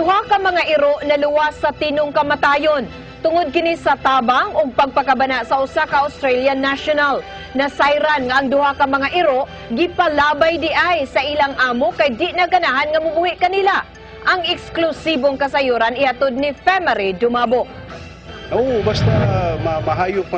Duha ka mga iro na luwas sa tinong kamatayon tungod kini sa tabang ug pagpakabana sa usa ka Australian national. Nasayran nga ang duha ka mga iro gipalabay di ay sa ilang amo kay di na ganahan nga mubuhi kanila. Ang eksklusibong kasayuran ihatod ni Femery Dumabo. Oo, basta mahayop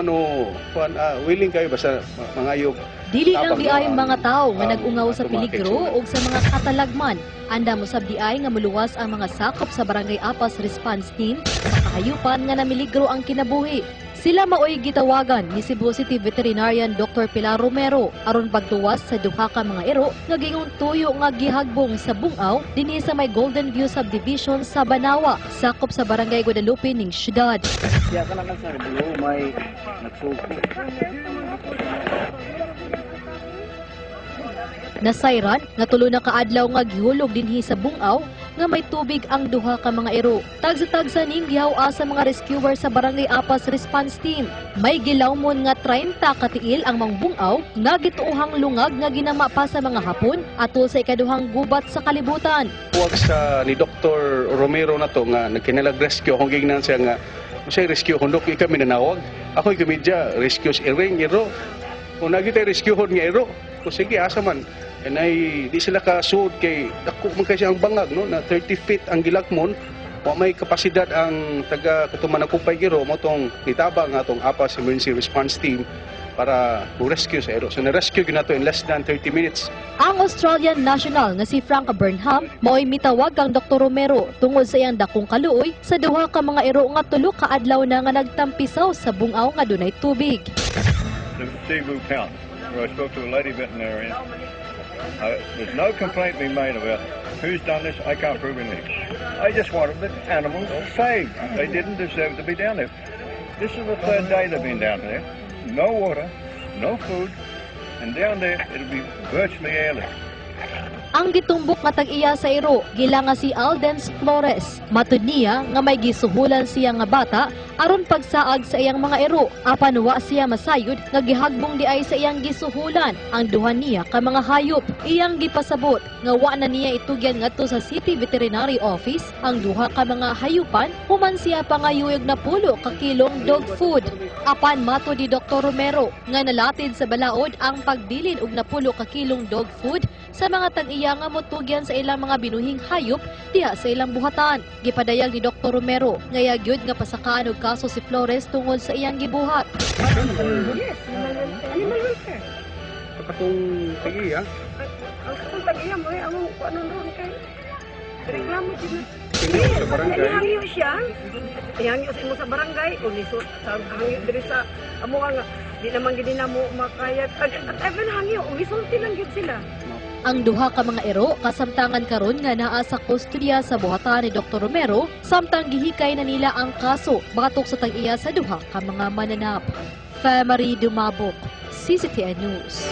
willing kayo basta mangayop. Dili lang di ay mga tao nga nag-ungaw sa peligro o sa mga katalagman. Anda mo sab di ay nga muluwas ang mga sakop sa Barangay Apas Response Team sa kahayupan nga namiligro ang kinabuhi. Sila maoy gitawagan ni Cebu City Veterinarian Dr. Pilar Romero aron pagtuwas sa duha ka mga iro nga gingon tuyo nga gihagbong sa bungaw dinhi sa may Golden View Subdivision sa Banawa, sakop sa Barangay Guadalupe ning syudad. Kaya ka lang sa Cebu may nagsuko. Nasayran nga tulo na kaadlaw nga gihulog dinhi sa bungaw nga may tubig ang duha ka mga iro. Tagsa-tagsa ning gihaw-a sa mga rescuer sa Barangay Apas Response Team. May gilawmon nga 30 katiil ang mga bungaw nga gituohang lungag nga ginama pa sa mga hapon atol sa ikaduhang gubat sa kalibutan. Huwag sa ni Dr. Romero na to nga nagkinalag rescue kung gignan siya nga siya rescue hundok kami nanawag. Ako ikamidya rescue iring iro. Kung nagitay rescue nga iro, kung sige asa man. And ay di sila kasuod kay dako man kasi ang bangag no na 30 feet ang gilakmon wa may kapasidad ang taga katuman kupay giro mo tong nitabang atong Apas Emergency Response Team para rescue sa ero. So na-rescue ginato in less than 30 minutes. Ang Australian national nga si Frank Burnham mao'y mitawag kang Dr. Romero tungod sa iyang dakong kaluoy sa duha ka mga ero nga tulo ka adlaw na nga nagtampisaw sa bungaw nga dunay tubig. The Cebu Count, where I spoke to a lady veterinarian. There's no complaint being made about who's done this. I can't prove anything. I just wanted the animals saved. They didn't deserve to be down there. This is the third day they've been down there. No water, no food, and down there it'll be virtually airless. Ang gitumbok nga tag-iya sa iro, gila nga si Aldens Flores. Matud niya nga may gisuhulan siya nga bata aron pagsaag sa iyang mga iro. Apan wa siya masayod nga gihagbong di ay sa iyang gisuhulan ang duha niya ka mga hayop. Iyang gipasabot nga wa na niya itugyan ngadto sa City Veterinary Office ang duha ka mga hayupan human siya pangayuyog na pulo ka kilong dog food. Apan matud ni Dr. Romero nga nalatid sa balaod ang pagbilin og napulo ka kilong dog food sa mga tag-iya nga motugyan sa ilang mga binuhing hayop diha sa ilang buhatan. Gipadayag ni Dr. Romero nga yagyod nga pasakaan og kaso si Flores tungod sa iyang gibuhat. Yes, animal welfare. Sa katong tagi Ang tag-iya mo ang kuno ron kay reklamo din. sa barangay. Hangyo siya. Hangyo sa imo sa barangay o lisod sa hangyo diri sa amo nga di naman gid na mo makayat. At even hangyo o gisulti lang gyud sila. Ang duha ka mga ero kasamtangan karon nga naa sa kustodiya sa buhatan ni Dr. Romero samtang gihikay na nila ang kaso batok sa tag-iya sa duha ka mga mananap. Femery Dumabo, CCTN News.